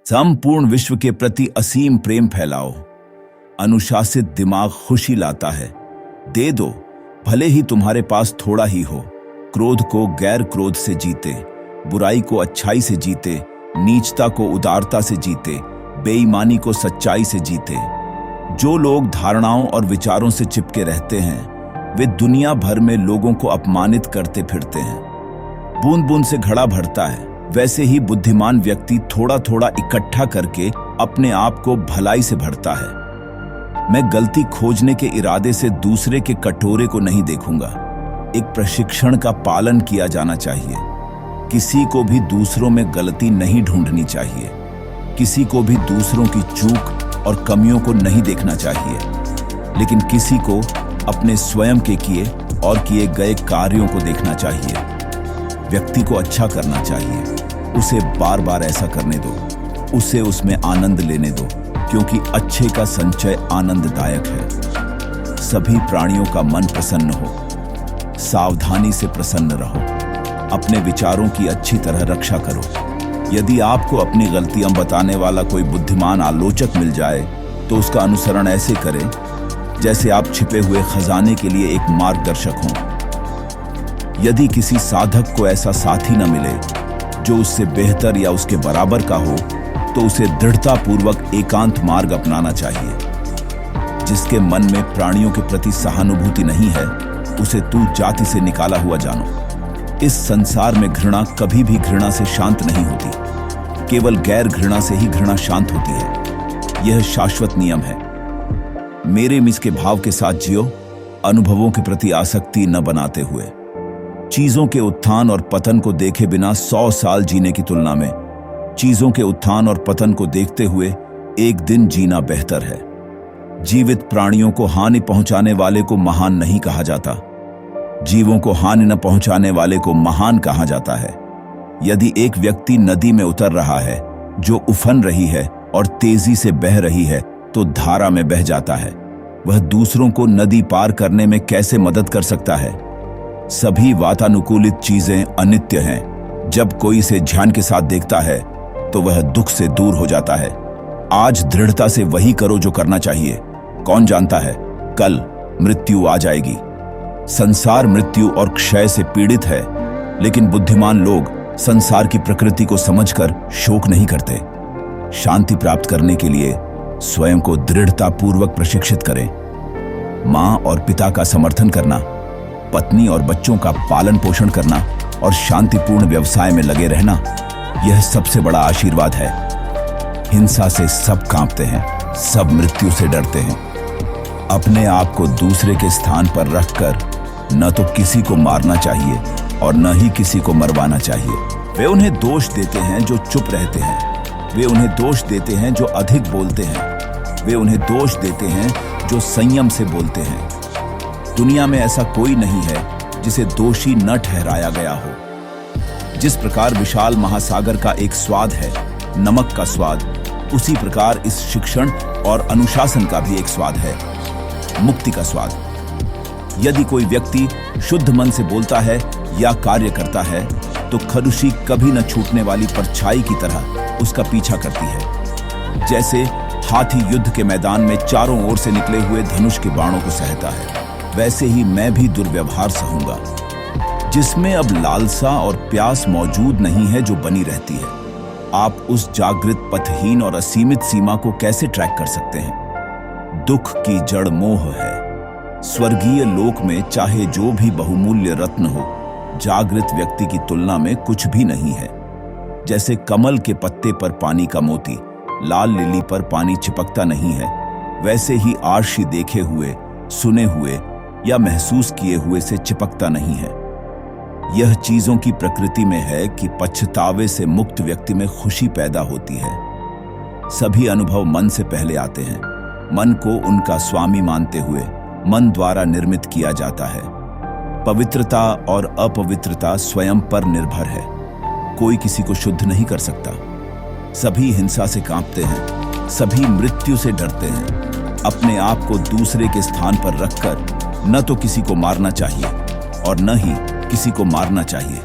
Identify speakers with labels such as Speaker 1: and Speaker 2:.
Speaker 1: संपूर्ण विश्व के प्रति असीम प्रेम फैलाओ। अनुशासित दिमाग खुशी लाता है। दे दो, भले ही तुम्हारे पास थोड़ा ही हो। क्रोध को गैर क्रोध से जीते, बुराई को अच्छाई से जीते, नीचता को उदारता से जीते, बेईमानी को सच्चाई से जीते। जो लोग धारणाओं और विचारों से चिपके रहते हैं, वे दुनिया भर में लोगों को अपमानित करते फिरते हैं। बूंद बूंद से घड़ा भरता है, वैसे ही बुद्धिमान व्यक्ति थोड़ा थोड़ा इकट्ठा करके अपने आप को भलाई से भरता है। मैं गलती खोजने के इरादे से दूसरे के कटोरे को नहीं देखूंगा। एक प्रशिक्षण का पालन किया जाना चाहिए। किसी को भी दूसरों में गलती नहीं ढूंढनी चाहिए। किसी को भी दूसरों की चूक और कमियों को नहीं देखना चाहिए, लेकिन किसी को अपने स्वयं के किए और किए गए कार्यों को देखना चाहिए। व्यक्ति को अच्छा करना चाहिए, उसे बार बार ऐसा करने दो, उसे उसमें आनंद लेने दो, क्योंकि अच्छे का संचय आनंददायक है। सभी प्राणियों का मन प्रसन्न हो। सावधानी से प्रसन्न रहो। अपने विचारों की अच्छी तरह रक्षा करो। यदि आपको अपनी गलतियां बताने वाला कोई बुद्धिमान आलोचक मिल जाए, तो उसका अनुसरण ऐसे करें जैसे आप छिपे हुए खजाने के लिए एक मार्गदर्शक हों। यदि किसी साधक को ऐसा साथी न मिले जो उससे बेहतर या उसके बराबर का हो, तो उसे दृढ़तापूर्वक एकांत मार्ग अपनाना चाहिए। जिसके मन में प्राणियों के प्रति सहानुभूति नहीं है, उसे तू जाति से निकाला हुआ जानो। इस संसार में घृणा कभी भी घृणा से शांत नहीं होती। केवल गैर घृणा से ही घृणा शांत होती है। यह शाश्वत नियम है। मेरे मिस के भाव के साथ जियो, अनुभवों के प्रति आसक्ति न बनाते हुए। चीजों के उत्थान और पतन को देखे बिना 100 साल जीने की तुलना में चीजों के उत्थान और पतन को देखते हुए एक दिन जीना बेहतर है। जीवित प्राणियों को हानि पहुंचाने वाले को महान नहीं कहा जाता। जीवों को हानि न पहुंचाने वाले को महान कहा जाता है। यदि एक व्यक्ति नदी में उतर रहा है जो उफन रही है और तेजी से बह रही है, तो धारा में बह जाता है। वह दूसरों को नदी पार करने में कैसे मदद कर सकता है? सभी वातानुकूलित चीजें अनित्य हैं। जब कोई इसे ध्यान के साथ देखता है, तो वह दुख से दूर हो जाता है। आज दृढ़ता से वही करो जो करना चाहिए। कौन जानता है, कल मृत्यु आ जाएगी। संसार मृत्यु और क्षय से पीड़ित है, लेकिन बुद्धिमान लोग संसार की प्रकृति को समझकर शोक नहीं करते। शांति प्राप्त करने के लिए स्वयं को दृढ़तापूर्वक प्रशिक्षित करें। मां और पिता का समर्थन करना, पत्नी और बच्चों का पालन पोषण करना और शांतिपूर्ण व्यवसाय में लगे रहना, यह सबसे बड़ा आशीर्वाद है। हिंसा से सब कांपते हैं, सब मृत्यु से डरते हैं। अपने आप को दूसरे के स्थान पर रखकर न तो किसी को मारना चाहिए और न ही किसी को मरवाना चाहिए। वे उन्हें दोष देते हैं जो चुप रहते हैं। वे उन्हें दोष देते हैं जो अधिक बोलते हैं। वे उन्हें दोष देते हैं जो संयम से बोलते हैं। दुनिया में ऐसा कोई नहीं है जिसे दोषी न ठहराया गया हो। जिस प्रकार विशाल महासागर का एक स्वाद है, नमक का स्वाद, उसी प्रकार इस शिक्षण और अनुशासन का भी एक स्वाद है, मुक्ति का स्वाद। यदि कोई व्यक्ति शुद्ध मन से बोलता है या कार्य करता है, तो खरुशी कभी न छूटने वाली परछाई की तरह उसका पीछा करती है। जैसे हाथी युद्ध के मैदान में चारों ओर से निकले हुए धनुष के बाणों को सहता है, वैसे ही मैं भी दुर्व्यवहार सहूंगा। जिसमें अब लालसा और प्यास मौजूद नहीं है, जो बनी रहती है। आप उस जागृत, पथहीन और असीमित सीमा को कैसे ट्रैक कर सकते हैं? दुख की जड़ मोह है। स्वर्गीय लोक में चाहे जो भी बहुमूल्य रत्न हो, जागृत व्यक्ति की तुलना में कुछ भी नहीं है। जैसे कमल के पत्ते पर पानी का मोती लाल लिली पर पानी चिपकता नहीं है, वैसे ही आर्षी देखे हुए, सुने हुए या महसूस किए हुए से चिपकता नहीं है। यह चीजों की प्रकृति में है कि पछतावे से मुक्त व्यक्ति में खुशी पैदा होती है। सभी अनुभव मन से पहले आते हैं। मन को उनका स्वामी मानते हुए मन द्वारा निर्मित किया जाता है। पवित्रता और अपवित्रता स्वयं पर निर्भर है। कोई किसी को शुद्ध नहीं कर सकता। सभी हिंसा से कांपते हैं, सभी मृत्यु से डरते हैं। अपने आप को दूसरे के स्थान पर रखकर न तो किसी को मारना चाहिए और न ही किसी को मारना चाहिए।